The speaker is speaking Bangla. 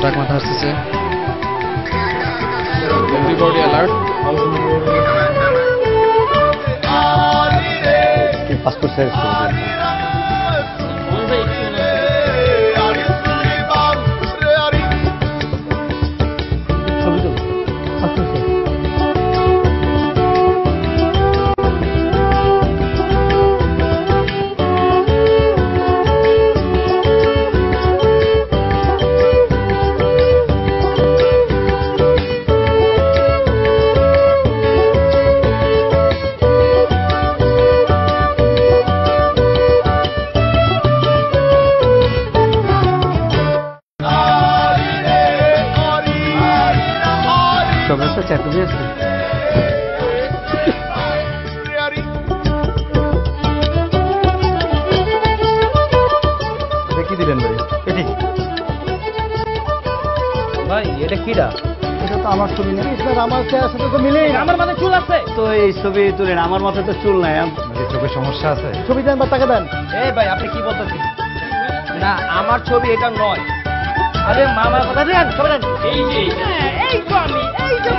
ডাক মাথা আসতেছে। Everybody alert. পাসপোর্ট সাইজ ছবি তো চাকরি আছে। কি দিলেন ভাই? ভাই এটা কিডা? এটা তো আমার ছবি নেই, আমার সাথে তো মিলেই না। আমার মাথায় চুল আছে তো এই ছবি তুলেন, আমার মাথায় তো চুল নাই। চোখের সমস্যা আছে, ছবি দেন বা টাকা দেন। এই ভাই আপনি কি বলতেছেন? না আমার ছবি এটা নয়। আরে মামার কথা দেন, ছবি দেন। এই যে এই তো আমি, এই তো